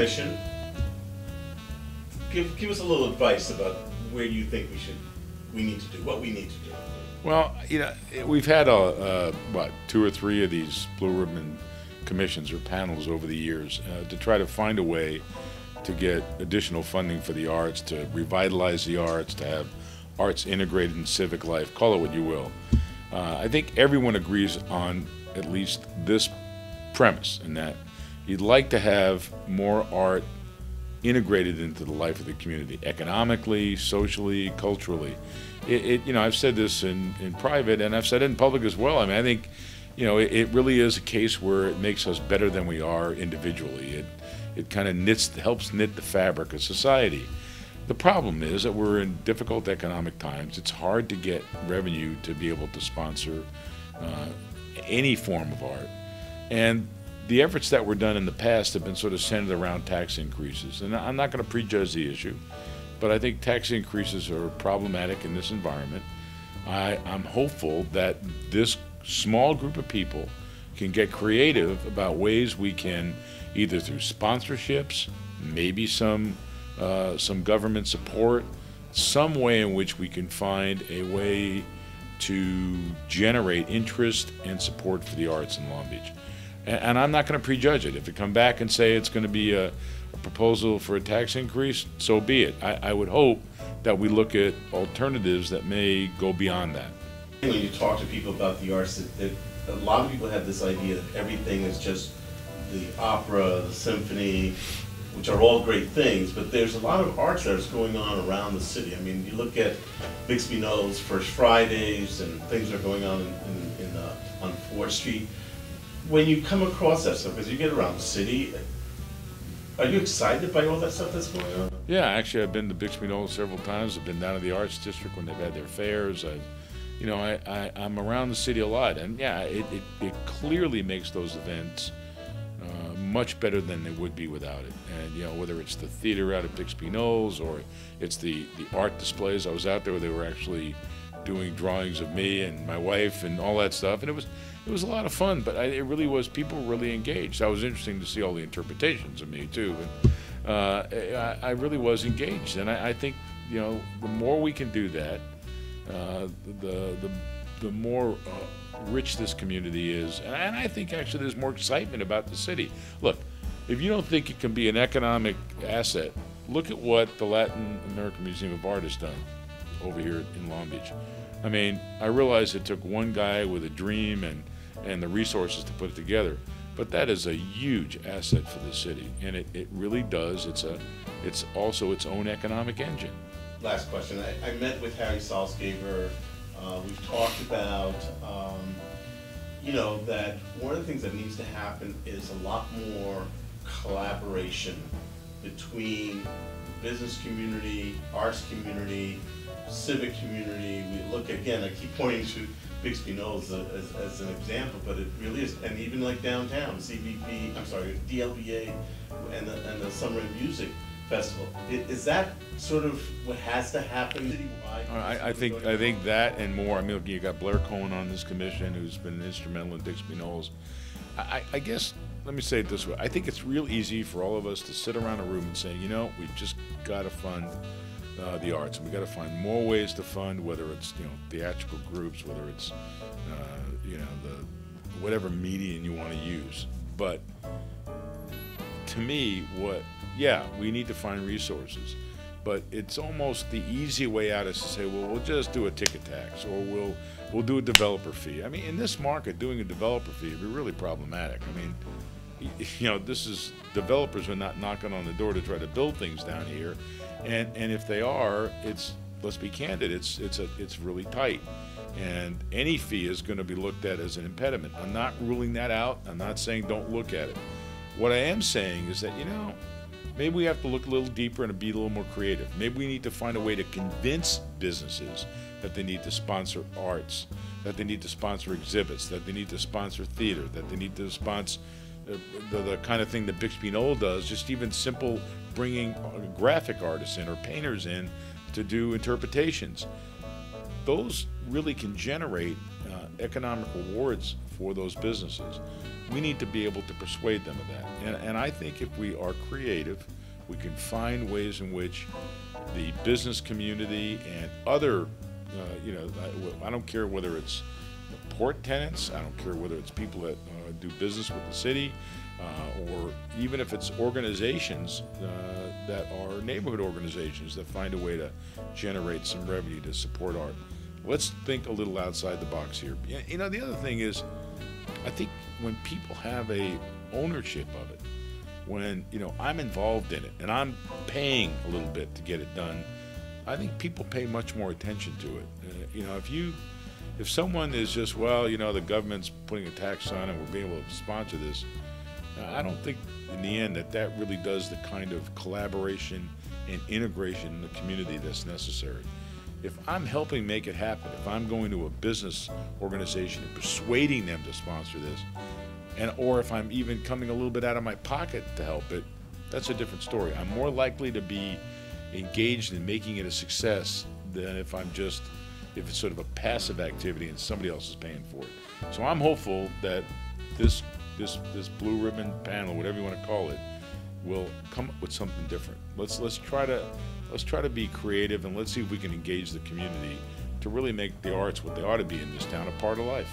commission. Give us a little advice about where you think we need to do what we need to do. Well, we've had what, 2 or 3 of these blue ribbon commissions or panels over the years to try to find a way to get additional funding for the arts, to revitalize the arts, to have arts integrated in civic life, call it what you will. I think everyone agrees on at least this premise, in that you'd like to have more art integrated into the life of the community, economically, socially, culturally. I've said this in private, and I've said it in public as well. I mean, I think, it really is a case where it makes us better than we are individually. It kind of helps knit the fabric of society. The problem is that we're in difficult economic times. It's hard to get revenue to be able to sponsor any form of art. And the efforts that were done in the past have been sort of centered around tax increases. And I'm not going to prejudge the issue, but I think tax increases are problematic in this environment. I'm hopeful that this small group of people can get creative about ways we can, either through sponsorships, maybe some government support, some way in which we can find a way to generate interest and support for the arts in Long Beach. And I'm not going to prejudge it. If they come back and say it's going to be a proposal for a tax increase, so be it. I would hope that we look at alternatives that may go beyond that. When you talk to people about the arts, that a lot of people have this idea that everything is just the opera, the symphony, which are all great things, but there's a lot of arts that's going on around the city. I mean, you look at Bixby Knolls First Fridays, and things are going on on 4th Street. When you come across that stuff, as you get around the city, are you excited by all that stuff that's going on? Yeah, actually, I've been to Bixby Knolls several times. I've been down to the Arts District when they've had their fairs. I'm around the city a lot, and yeah, it clearly makes those events much better than they would be without it. And whether it's the theater out at Bixby Knolls or it's the art displays. I was out there where they were actually doing drawings of me and my wife and all that stuff, and it was a lot of fun. But it really was, people were really engaged. That was interesting to see all the interpretations of me too. But I really was engaged, and I think the more we can do that, the more rich this community is, and I think actually there's more excitement about the city. Look, if you don't think it can be an economic asset, look at what the Latin American Museum of Art has done over here in Long Beach. I mean, I realize it took one guy with a dream and the resources to put it together, but that is a huge asset for the city, and it really does. It's also its own economic engine. Last question. I met with Harry Salzgeber. We've talked about, that one of the things that needs to happen is a lot more collaboration between business community, arts community, civic community. We look, again, I keep pointing to Bixby Knolls as an example, but it really is, and even like downtown, DLBA and the Summer in Music Festival. Is that sort of what has to happen citywide? I think that and more. I mean, you got Blair Cohen on this commission, who's been instrumental in Bixby Knolls. I guess, let me say it this way. I think it's real easy for all of us to sit around a room and say, we've just got to fund the arts, and we've got to find more ways to fund, whether it's theatrical groups, whether it's the whatever medium you want to use. But to me, we need to find resources, but it's almost the easy way out is to say, well, we'll just do a ticket tax, or we'll do a developer fee. I mean, in this market, doing a developer fee would be really problematic. I mean, this is, developers are not knocking on the door to try to build things down here, and if they are, let's be candid, it's really tight, and any fee is going to be looked at as an impediment. I'm not ruling that out. I'm not saying don't look at it. What I am saying is that, maybe we have to look a little deeper and be a little more creative. Maybe we need to find a way to convince businesses that they need to sponsor arts, that they need to sponsor exhibits, that they need to sponsor theater, that they need to sponsor the kind of thing that Bixby Knoll does, just even simple bringing graphic artists in or painters in to do interpretations. Those really can generate economic rewards for those businesses. We need to be able to persuade them of that. And I think if we are creative, we can find ways in which the business community and other, I don't care whether it's port tenants, I don't care whether it's people that do business with the city, or even if it's organizations that are neighborhood organizations that find a way to generate some revenue to support art. Let's think a little outside the box here. You know, the other thing is, I think when people have a ownership of it, when, you know, I'm involved in it and I'm paying a little bit to get it done, I think people pay much more attention to it. You know, if someone is just, well, you know, the government's putting a tax on it, we're being able to sponsor this, I don't think in the end that really does the kind of collaboration and integration in the community that's necessary. If I'm helping make it happen, if I'm going to a business organization and persuading them to sponsor this, or if I'm even coming a little bit out of my pocket to help it, that's a different story. I'm more likely to be engaged in making it a success than if it's sort of a passive activity and somebody else is paying for it. So I'm hopeful that this blue ribbon panel, whatever you want to call it, will come up with something different. Let's try to be creative, and let's see if we can engage the community to really make the arts what they ought to be in this town, a part of life.